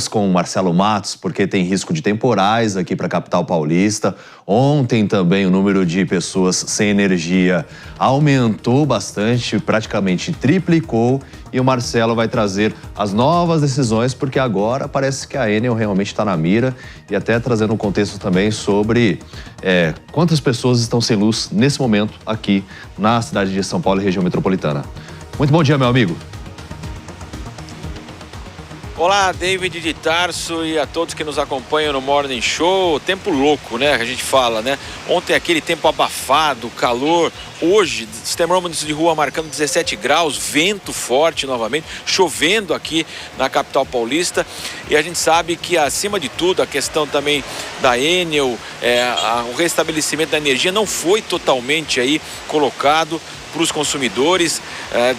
Com o Marcelo Matos, porque tem risco de temporais aqui para a capital paulista. Ontem também o número de pessoas sem energia aumentou bastante, praticamente triplicou. E o Marcelo vai trazer as novas decisões, porque agora parece que a Enel realmente está na mira. E até trazendo um contexto também sobre quantas pessoas estão sem luz nesse momento aqui na cidade de São Paulo e região metropolitana. Muito bom dia, meu amigo. Olá, David de Tarso e a todos que nos acompanham no Morning Show. Tempo louco, né? Que a gente fala, né? Ontem aquele tempo abafado, calor. Hoje, termômetros de rua marcando 17 graus, vento forte novamente, chovendo aqui na capital paulista. E a gente sabe que, acima de tudo, a questão também da Enel, o restabelecimento da energia não foi totalmente aí colocado para os consumidores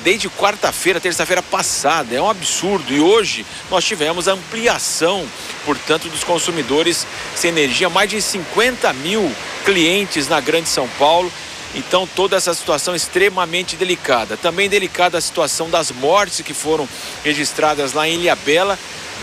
desde quarta-feira, terça-feira passada. É um absurdo. E hoje nós tivemos a ampliação, portanto, dos consumidores sem energia. Mais de 50 mil clientes na Grande São Paulo. Então, toda essa situação é extremamente delicada. Também delicada a situação das mortes que foram registradas lá em Ilhabela.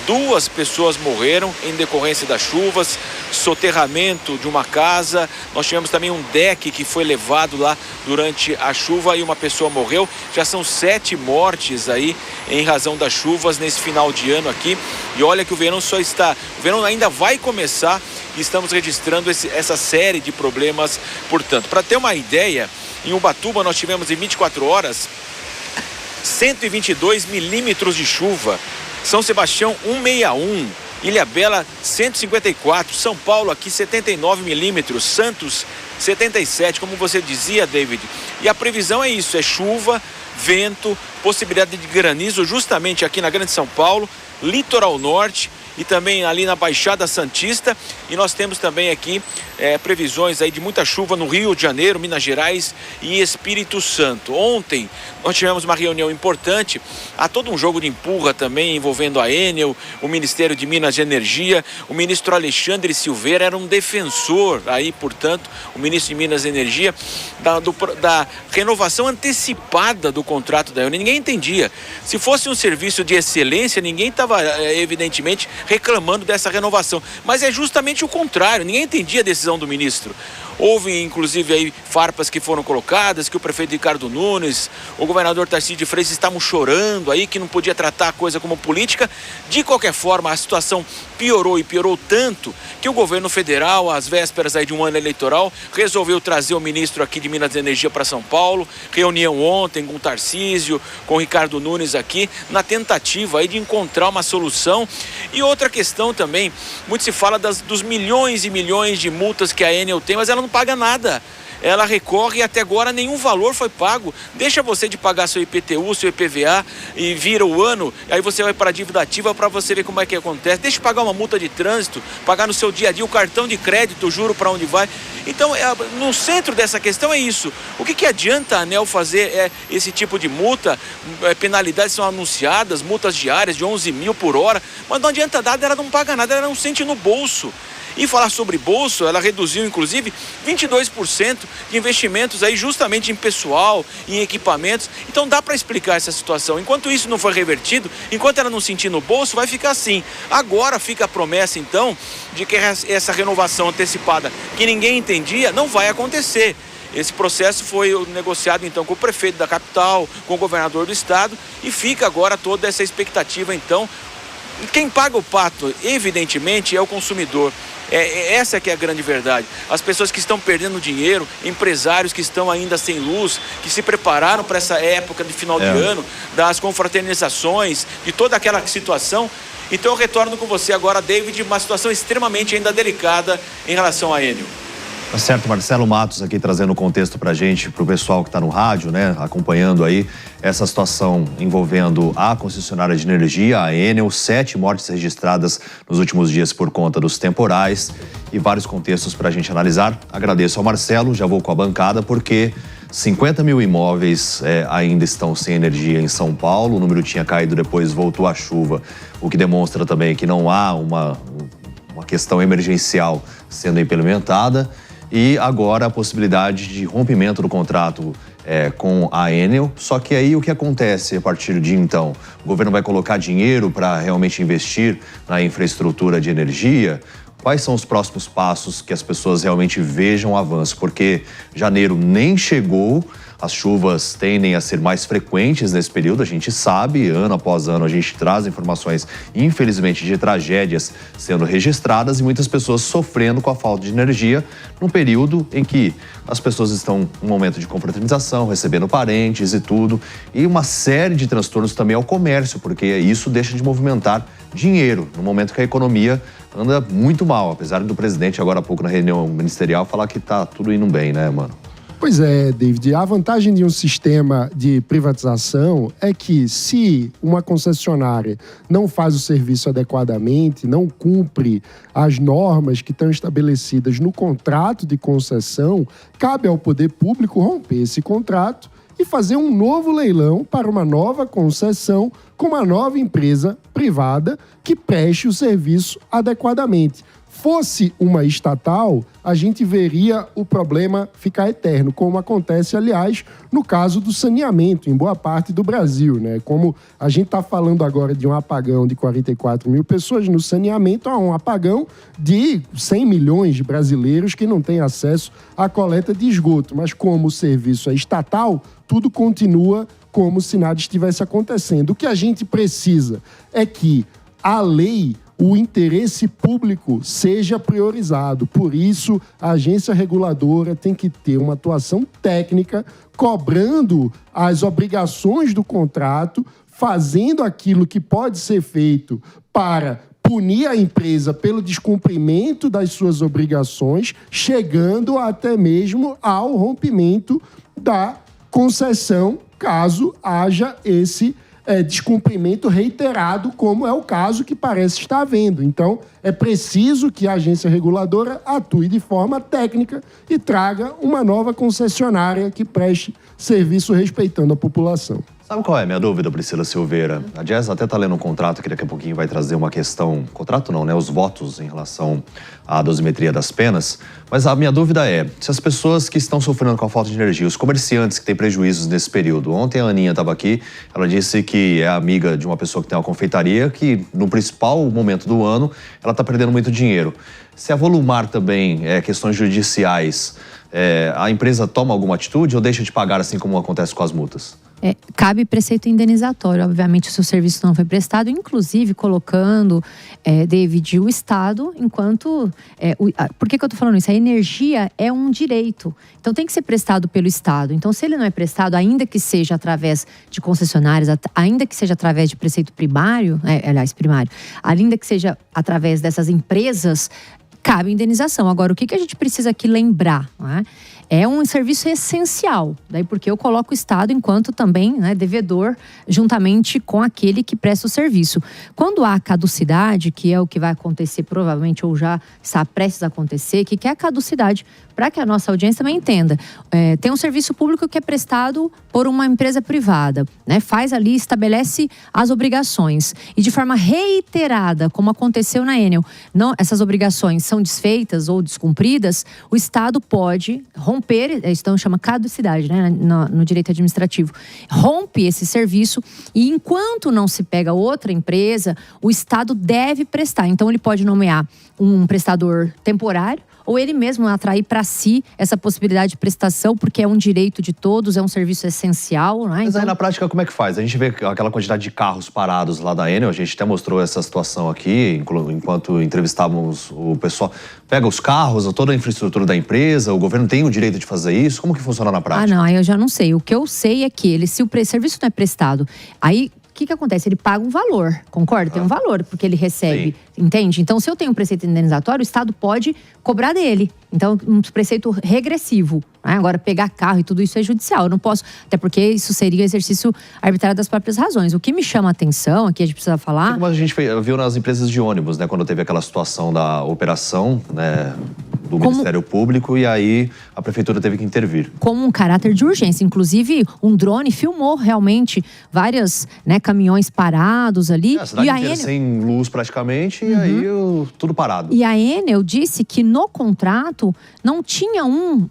2 pessoas morreram em decorrência das chuvas, soterramento de uma casa. Nós tivemos também um deck que foi levado lá durante a chuva e uma pessoa morreu. Já são 7 mortes aí em razão das chuvas nesse final de ano aqui. E olha que o verão o verão ainda vai começar e estamos registrando essa série de problemas. Portanto, para ter uma ideia, em Ubatuba nós tivemos em 24 horas 122 milímetros de chuva. São Sebastião 161, Ilhabela 154, São Paulo aqui 79 milímetros, Santos 77, como você dizia, David. E a previsão é isso, é chuva, vento, possibilidade de granizo justamente aqui na Grande São Paulo, litoral norte e também ali na Baixada Santista. E nós temos também aqui previsões aí de muita chuva no Rio de Janeiro, Minas Gerais e Espírito Santo. Ontem nós tivemos uma reunião importante, há todo um jogo de empurra também envolvendo a Enel, o Ministério de Minas e Energia. O ministro Alexandre Silveira era um defensor aí, portanto, o ministro de Minas e Energia, da renovação antecipada do contrato da Enel. Ninguém entendia. Se fosse um serviço de excelência, ninguém estava evidentemente reclamando dessa renovação, mas é justamente o contrário. Ninguém entendia a decisão do ministro. Houve inclusive aí farpas que foram colocadas, que o prefeito Ricardo Nunes, o governador Tarcísio de Freitas estavam chorando aí, que não podia tratar a coisa como política. De qualquer forma, a situação piorou e piorou tanto que o governo federal, às vésperas aí de um ano eleitoral, resolveu trazer o ministro aqui de Minas e Energia para São Paulo. Reunião ontem com o Tarcísio, com o Ricardo Nunes aqui, na tentativa aí de encontrar uma solução. E outra questão também, muito se fala dos milhões e milhões de multas que a Enel tem, mas ela não paga nada. Ela recorre e até agora nenhum valor foi pago. Deixa você de pagar seu IPTU, seu IPVA e vira o ano, aí você vai para a dívida ativa para você ver como é que acontece. Deixa de pagar uma multa de trânsito, pagar no seu dia a dia o cartão de crédito, o juro para onde vai. Então, no centro dessa questão é isso. O que adianta a ANEEL fazer esse tipo de multa? Penalidades são anunciadas, multas diárias de 11 mil por hora, mas não adianta nada, ela não paga nada, ela não sente no bolso. E falar sobre bolso, ela reduziu inclusive 22% de investimentos aí justamente em pessoal, em equipamentos. Então dá para explicar essa situação. Enquanto isso não for revertido, enquanto ela não sentir no bolso, vai ficar assim. Agora fica a promessa então de que essa renovação antecipada que ninguém entendia não vai acontecer. Esse processo foi negociado então com o prefeito da capital, com o governador do estado, e fica agora toda essa expectativa então. Quem paga o pato, evidentemente, é o consumidor. Essa que é a grande verdade. As pessoas que estão perdendo dinheiro, empresários que estão ainda sem luz, que se prepararam para essa época de final de ano, das confraternizações, de toda aquela situação. Então eu retorno com você agora, David, uma situação extremamente ainda delicada em relação à Enel. Tá certo, Marcelo Matos aqui trazendo o contexto pra gente, pro pessoal que tá no rádio, né, acompanhando aí essa situação envolvendo a concessionária de energia, a Enel, 7 mortes registradas nos últimos dias por conta dos temporais e vários contextos pra gente analisar. Agradeço ao Marcelo, já vou com a bancada porque 50 mil imóveis ainda estão sem energia em São Paulo, o número tinha caído, depois voltou a chuva, o que demonstra também que não há uma questão emergencial sendo implementada. E agora a possibilidade de rompimento do contrato com a Enel. Só que aí o que acontece a partir de então? O governo vai colocar dinheiro para realmente investir na infraestrutura de energia? Quais são os próximos passos que as pessoas realmente vejam o avanço? Porque janeiro nem chegou, as chuvas tendem a ser mais frequentes nesse período, a gente sabe, ano após ano a gente traz informações, infelizmente, de tragédias sendo registradas e muitas pessoas sofrendo com a falta de energia num período em que as pessoas estão num momento de confraternização, recebendo parentes e tudo, e uma série de transtornos também ao comércio, porque isso deixa de movimentar dinheiro no momento que a economia anda muito mal, apesar do presidente agora há pouco na reunião ministerial falar que tá tudo indo bem, né, mano? Pois é, David, a vantagem de um sistema de privatização é que se uma concessionária não faz o serviço adequadamente, não cumpre as normas que estão estabelecidas no contrato de concessão, cabe ao poder público romper esse contrato e fazer um novo leilão para uma nova concessão com uma nova empresa privada que preste o serviço adequadamente. Fosse uma estatal, a gente veria o problema ficar eterno, como acontece, aliás, no caso do saneamento em boa parte do Brasil, né? Como a gente está falando agora de um apagão de 44 mil pessoas, no saneamento há um apagão de 100 milhões de brasileiros que não têm acesso à coleta de esgoto. Mas como o serviço é estatal, tudo continua como se nada estivesse acontecendo. O que a gente precisa é que a lei, o interesse público seja priorizado. Por isso, a agência reguladora tem que ter uma atuação técnica, cobrando as obrigações do contrato, fazendo aquilo que pode ser feito para punir a empresa pelo descumprimento das suas obrigações, chegando até mesmo ao rompimento da concessão, caso haja esse descumprimento reiterado, como é o caso que parece estar havendo. Então, é preciso que a agência reguladora atue de forma técnica e traga uma nova concessionária que preste serviço respeitando a população. Sabe qual é a minha dúvida, Priscila Silveira? A Jess até está lendo um contrato que daqui a pouquinho vai trazer uma questão... Contrato não, né? Os votos em relação à dosimetria das penas. Mas a minha dúvida é, se as pessoas que estão sofrendo com a falta de energia, os comerciantes que têm prejuízos nesse período... Ontem a Aninha estava aqui, ela disse que é amiga de uma pessoa que tem uma confeitaria, que no principal momento do ano, ela está perdendo muito dinheiro. Se avolumar também questões judiciais, a empresa toma alguma atitude ou deixa de pagar assim como acontece com as multas? Cabe preceito indenizatório, obviamente, se o serviço não foi prestado, inclusive colocando, David, o Estado enquanto... por que eu estou falando isso? A energia é um direito, então tem que ser prestado pelo Estado. Então, se ele não é prestado, ainda que seja através de concessionárias, ainda que seja através de preceito primário, primário, ainda que seja através dessas empresas, cabe indenização. Agora, o que a gente precisa aqui lembrar, né? É um serviço essencial, daí porque eu coloco o Estado enquanto também devedor, juntamente com aquele que presta o serviço. Quando há caducidade, que é o que vai acontecer provavelmente ou já está prestes a acontecer, que é a caducidade, para que a nossa audiência também entenda. Tem um serviço público que é prestado por uma empresa privada, né? Faz ali, estabelece as obrigações e de forma reiterada, como aconteceu na Enel, essas obrigações são desfeitas ou descumpridas, o Estado pode romper, isso chama caducidade, né, no direito administrativo, rompe esse serviço e enquanto não se pega outra empresa, o Estado deve prestar. Então ele pode nomear um prestador temporário ou ele mesmo atrair para si essa possibilidade de prestação, porque é um direito de todos, é um serviço essencial, né? Mas aí na prática como é que faz? A gente vê aquela quantidade de carros parados lá da Enel, a gente até mostrou essa situação aqui, enquanto entrevistávamos o pessoal. Pega os carros, toda a infraestrutura da empresa, o governo tem o direito de fazer isso? Como que funciona na prática? Aí eu já não sei. O que eu sei é que se o serviço não é prestado, aí o que acontece? Ele paga um valor, concorda? Tem um valor, porque ele recebe, entende? Então, se eu tenho um preceito indenizatório, o Estado pode cobrar dele. Então, um preceito regressivo. Né? Agora, pegar carro e tudo isso é judicial. Eu não posso, até porque isso seria exercício arbitrário das próprias razões. O que me chama a atenção, aqui a gente precisa falar... Como a gente viu nas empresas de ônibus, né? Quando teve aquela situação da operação, né? do Ministério Público e aí a Prefeitura teve que intervir. Como um caráter de urgência. Inclusive, um drone filmou realmente vários, né, caminhões parados ali. A cidade inteira sem luz praticamente e aí tudo parado. E a Enel disse que no contrato não tinha um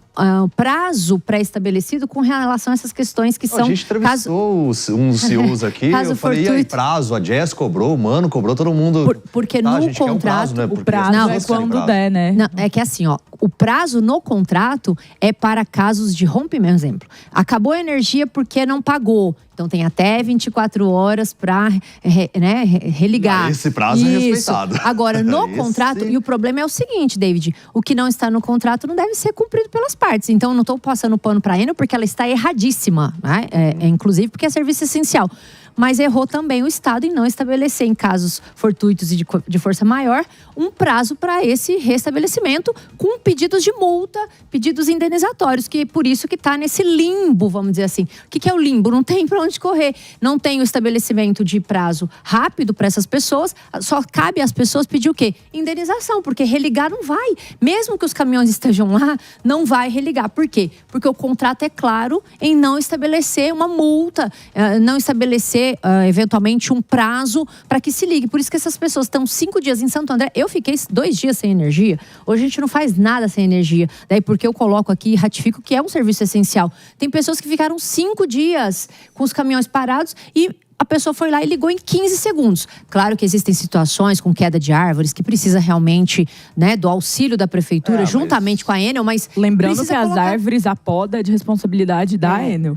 prazo pré-estabelecido com relação a essas questões que são... A gente entrevistou uns CEOs aqui, eu falei, e aí, prazo? A Jess cobrou, o Mano cobrou, todo mundo... Porque no contrato... O prazo é quando der, né? Não, é que assim, ó, o prazo no contrato é para casos de rompimento. Exemplo, acabou a energia porque não pagou. Então tem até 24 horas para religar. Esse prazo é respeitado. Agora, no contrato, e o problema é o seguinte, David, o que não está no contrato não deve ser cumprido pelas partes. Então eu não estou passando pano para a Enel porque ela está erradíssima, né? Inclusive porque é serviço essencial. Mas errou também o Estado em não estabelecer, em casos fortuitos e de força maior, um prazo para esse restabelecimento com pedidos de multa, pedidos indenizatórios, que é por isso que está nesse limbo, vamos dizer assim. O que é o limbo? Não tem para onde correr. Não tem o estabelecimento de prazo rápido para essas pessoas, só cabe às pessoas pedir o quê? Indenização, porque religar não vai. Mesmo que os caminhões estejam lá, não vai religar. Por quê? Porque o contrato é claro em não estabelecer uma multa, não estabelecer eventualmente um prazo para que se ligue. Por isso que essas pessoas estão 5 dias em Santo André. Eu fiquei 2 dias sem energia. Hoje a gente não faz nada sem energia. Daí porque eu coloco aqui e ratifico que é um serviço essencial. Tem pessoas que ficaram 5 dias com os caminhões parados e a pessoa foi lá e ligou em 15 segundos. Claro que existem situações com queda de árvores que precisa realmente, né, do auxílio da prefeitura, juntamente com a Enel, mas... Lembrando que as árvores, a poda é de responsabilidade da Enel,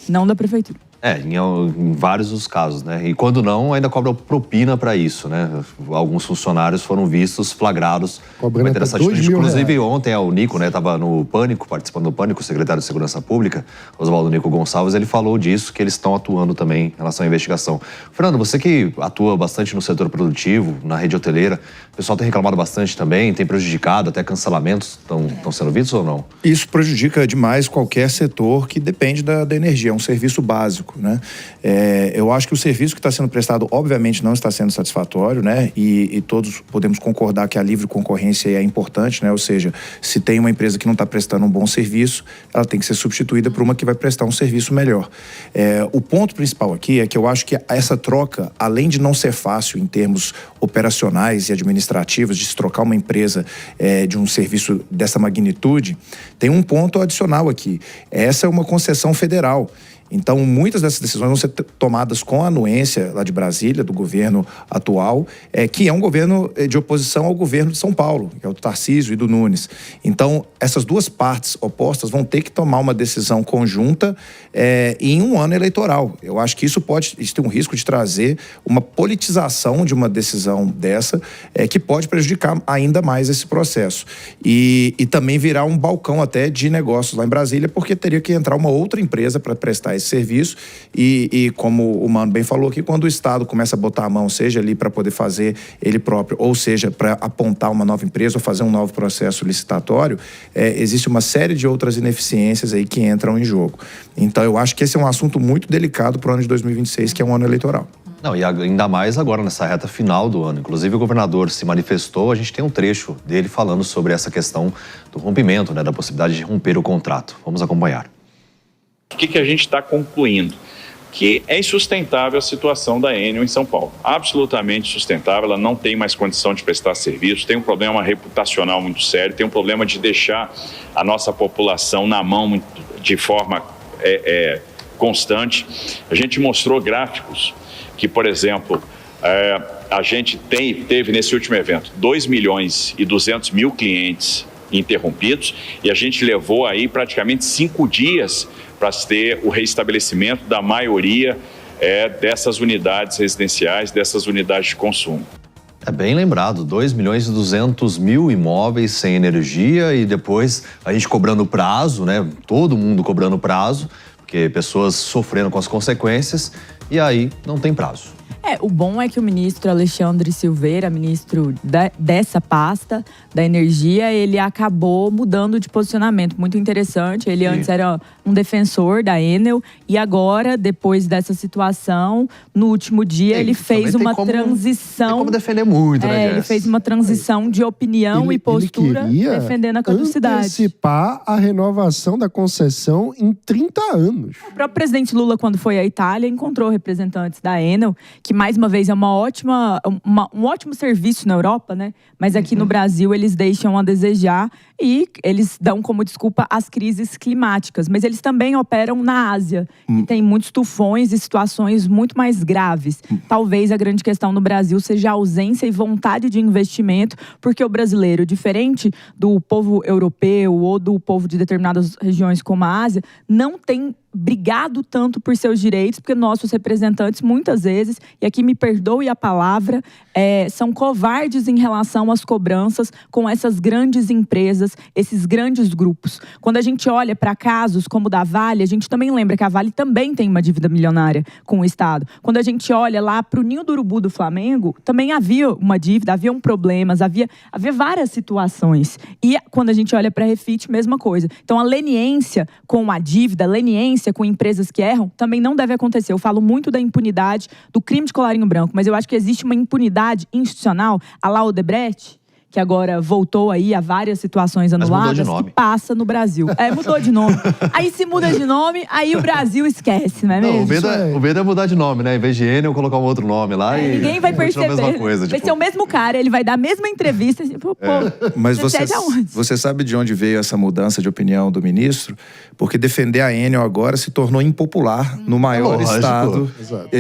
não da prefeitura. Em vários dos casos, né? E quando não, ainda cobra propina para isso, né? Alguns funcionários foram vistos, flagrados. Cobrando até R$2.000. Inclusive, ontem o Nico, né, estava no Pânico, participando do Pânico, o secretário de Segurança Pública, Oswaldo Nico Gonçalves, ele falou disso, que eles estão atuando também em relação à investigação. Fernando, você que atua bastante no setor produtivo, na rede hoteleira, o pessoal tem reclamado bastante também, tem prejudicado, até cancelamentos estão sendo vistos ou não? Isso prejudica demais qualquer setor que depende da energia, é um serviço básico. Né? Eu acho que o serviço que está sendo prestado, obviamente, não está sendo satisfatório, né? E todos podemos concordar que a livre concorrência é importante, né? Ou seja, se tem uma empresa que não está prestando um bom serviço, ela tem que ser substituída por uma que vai prestar um serviço melhor. O ponto principal aqui é que eu acho que essa troca, além de não ser fácil em termos operacionais e administrativos, de se trocar uma empresa de um serviço dessa magnitude, tem um ponto adicional aqui. Essa é uma concessão federal. Então, muitas dessas decisões vão ser tomadas com a anuência lá de Brasília, do governo atual, que é um governo de oposição ao governo de São Paulo, que é o do Tarcísio e do Nunes. Então, essas duas partes opostas vão ter que tomar uma decisão conjunta em um ano eleitoral. Eu acho que isso tem um risco de trazer uma politização de uma decisão dessa, que pode prejudicar ainda mais esse processo. E também virar um balcão até de negócios lá em Brasília, porque teria que entrar uma outra empresa para prestar esse serviço e como o Mano bem falou aqui, quando o Estado começa a botar a mão, seja ali para poder fazer ele próprio, ou seja, para apontar uma nova empresa ou fazer um novo processo licitatório, existe uma série de outras ineficiências aí que entram em jogo. Então eu acho que esse é um assunto muito delicado para o ano de 2026, que é um ano eleitoral. Não, e ainda mais agora nessa reta final do ano. Inclusive o governador se manifestou, a gente tem um trecho dele falando sobre essa questão do rompimento, né, da possibilidade de romper o contrato. Vamos acompanhar. O que a gente está concluindo? Que é insustentável a situação da Enel em São Paulo. Absolutamente insustentável, ela não tem mais condição de prestar serviço, tem um problema reputacional muito sério, tem um problema de deixar a nossa população na mão de forma constante. A gente mostrou gráficos que, por exemplo, a gente teve nesse último evento 2.200.000 clientes interrompidos e a gente levou aí praticamente 5 dias para ter o reestabelecimento da maioria dessas unidades residenciais, dessas unidades de consumo. É bem lembrado, 2.200.000 imóveis sem energia e depois a gente cobrando prazo, né? Todo mundo cobrando prazo, porque pessoas sofrendo com as consequências e aí não tem prazo. O bom é que o ministro Alexandre Silveira, ministro dessa pasta da energia, ele acabou mudando de posicionamento. Muito interessante. Ele antes era um defensor da Enel e agora, depois dessa situação, no último dia, ele fez uma transição. Tem como defender muito, né, Jess? Ele fez uma transição de opinião e postura defendendo a caducidade. Antecipar a renovação da concessão em 30 anos. O próprio presidente Lula, quando foi à Itália, encontrou representantes da Enel, que mais uma vez é um ótimo serviço na Europa, né? Mas aqui no Brasil eles deixam a desejar e eles dão como desculpa as crises climáticas. Mas eles também operam na Ásia, que tem muitos tufões e situações muito mais graves. Talvez a grande questão no Brasil seja a ausência e vontade de investimento, porque o brasileiro, diferente do povo europeu ou do povo de determinadas regiões como a Ásia, não tem brigado tanto por seus direitos, porque nossos representantes, muitas vezes, e aqui me perdoe a palavra, são covardes em relação às cobranças com essas grandes empresas, esses grandes grupos. Quando a gente olha para casos como o da Vale, a gente também lembra que a Vale também tem uma dívida milionária com o Estado. Quando a gente olha lá para o Ninho do Urubu do Flamengo, também havia uma dívida, haviam problemas, havia várias situações. E quando a gente olha para a Refit, mesma coisa. Então, a leniência com a dívida, a leniência com empresas que erram, também não deve acontecer. Eu falo muito da impunidade, do crime de colarinho branco, mas eu acho que existe uma impunidade institucional, a la Odebrecht, que agora voltou aí a várias situações anuladas, que passa no Brasil. Mudou de nome. Aí se muda de nome, aí o Brasil esquece, não é mesmo? O medo é mudar de nome, né? Em vez de Enel, colocar um outro nome lá e ninguém vai perceber. A mesma coisa, vai ser o mesmo cara, ele vai dar a mesma entrevista. Mas você sabe de onde veio essa mudança de opinião do ministro? Porque defender a Enel agora se tornou impopular no maior estado,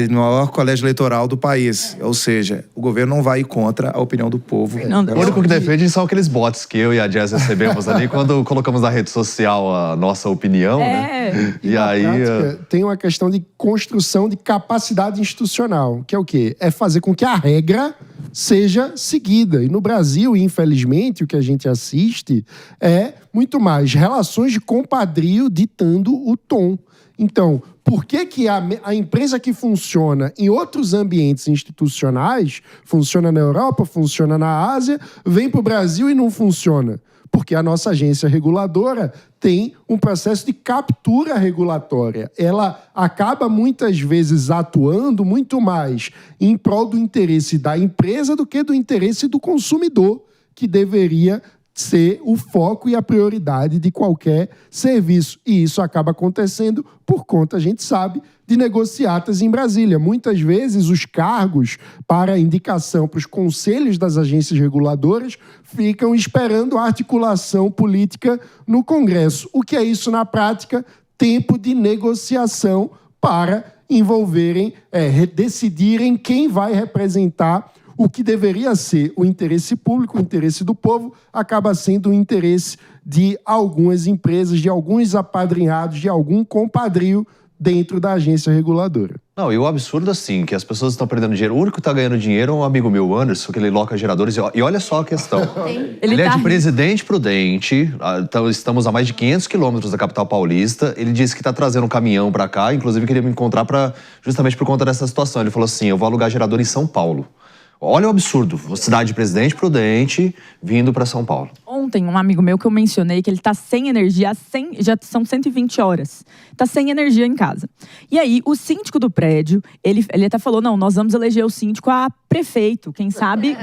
no maior colégio eleitoral do país. Ou seja, o governo não vai ir contra a opinião do povo. O único que defende são aqueles bots que eu e a Jess recebemos ali quando colocamos na rede social a nossa opinião, né? E aí prática, tem uma questão de construção de capacidade institucional, que é o quê? É fazer com que a regra seja seguida. E no Brasil, infelizmente, o que a gente assiste é muito mais relações de compadrio ditando o tom. Então, por que a empresa que funciona em outros ambientes institucionais, funciona na Europa, funciona na Ásia, vem para o Brasil e não funciona? Porque a nossa agência reguladora tem um processo de captura regulatória. Ela acaba muitas vezes atuando muito mais em prol do interesse da empresa do que do interesse do consumidor, que deveria ser o foco e a prioridade de qualquer serviço. E isso acaba acontecendo por conta, a gente sabe, de negociatas em Brasília. Muitas vezes os cargos para indicação para os conselhos das agências reguladoras ficam esperando a articulação política no Congresso. O que é isso na prática? Tempo de negociação para envolverem, decidirem quem vai representar o que deveria ser o interesse público, o interesse do povo, acaba sendo o interesse de algumas empresas, de alguns apadrinhados, de algum compadrio dentro da agência reguladora. Não, e o absurdo, assim, que as pessoas estão perdendo dinheiro. O único que está ganhando dinheiro é um amigo meu, Anderson, que ele loca geradores. E olha só a questão. Ele é de Presidente Prudente, estamos a mais de 500 quilômetros da capital paulista. Ele disse que está trazendo um caminhão para cá, inclusive queria me encontrar justamente por conta dessa situação. Ele falou assim, eu vou alugar gerador em São Paulo. Olha o absurdo, cidade de Presidente Prudente vindo para São Paulo. Ontem, um amigo meu que eu mencionei que ele tá sem energia, já são 120 horas. Tá sem energia em casa. E aí, o síndico do prédio, ele até falou, não, nós vamos eleger o síndico a prefeito, quem sabe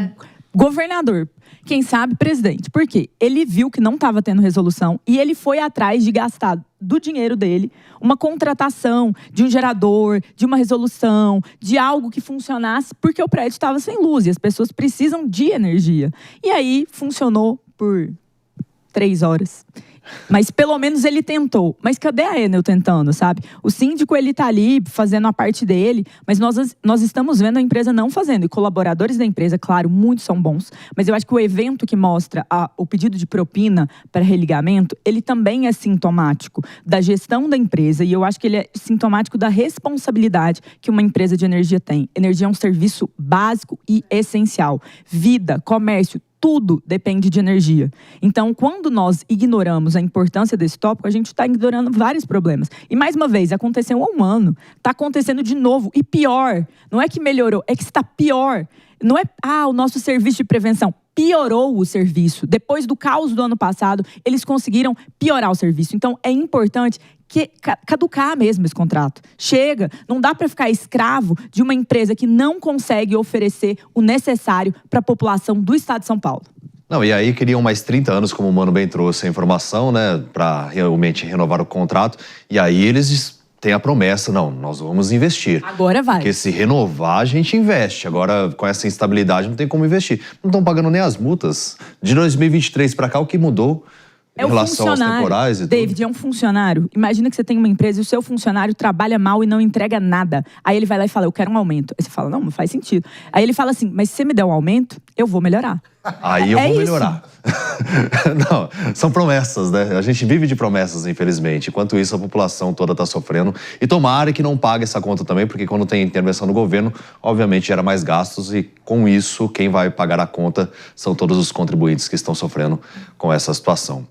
governador, quem sabe presidente. Por quê? Ele viu que não estava tendo resolução e ele foi atrás de gastar do dinheiro dele uma contratação de um gerador, de uma resolução, de algo que funcionasse, porque o prédio estava sem luz e as pessoas precisam de energia. E aí funcionou por 3 horas. Mas pelo menos ele tentou. Mas cadê a Enel tentando, sabe? O síndico, ele tá ali fazendo a parte dele, mas nós estamos vendo a empresa não fazendo. E colaboradores da empresa, claro, muitos são bons. Mas eu acho que o evento que mostra o pedido de propina para religamento, ele também é sintomático da gestão da empresa. E eu acho que ele é sintomático da responsabilidade que uma empresa de energia tem. Energia é um serviço básico e essencial. Vida, comércio, tudo depende de energia. Então, quando nós ignoramos a importância desse tópico, a gente está ignorando vários problemas. E, mais uma vez, aconteceu há um ano. Está acontecendo de novo. E pior, não é que melhorou, é que está pior. Não é, o nosso serviço de prevenção piorou o serviço. Depois do caos do ano passado, eles conseguiram piorar o serviço. Então, é importante que caducar mesmo esse contrato. Chega, não dá para ficar escravo de uma empresa que não consegue oferecer o necessário para a população do estado de São Paulo. Não, e aí queriam mais 30 anos, como o Mano bem trouxe a informação, né, para realmente renovar o contrato. E aí eles têm a promessa, não, nós vamos investir. Agora vai. Porque se renovar, a gente investe. Agora, com essa instabilidade, não tem como investir. Não estão pagando nem as multas. De 2023 para cá, o que mudou em relação aos temporais e tudo? David, é um funcionário. Imagina que você tem uma empresa e o seu funcionário trabalha mal e não entrega nada. Aí ele vai lá e fala, eu quero um aumento. Aí você fala, não faz sentido. Aí ele fala assim, mas se você me der um aumento, eu vou melhorar. Aí eu vou melhorar. Não, são promessas, né? A gente vive de promessas, infelizmente. Enquanto isso, a população toda está sofrendo. E tomara que não pague essa conta também, porque quando tem intervenção do governo, obviamente gera mais gastos e com isso, quem vai pagar a conta são todos os contribuintes que estão sofrendo com essa situação.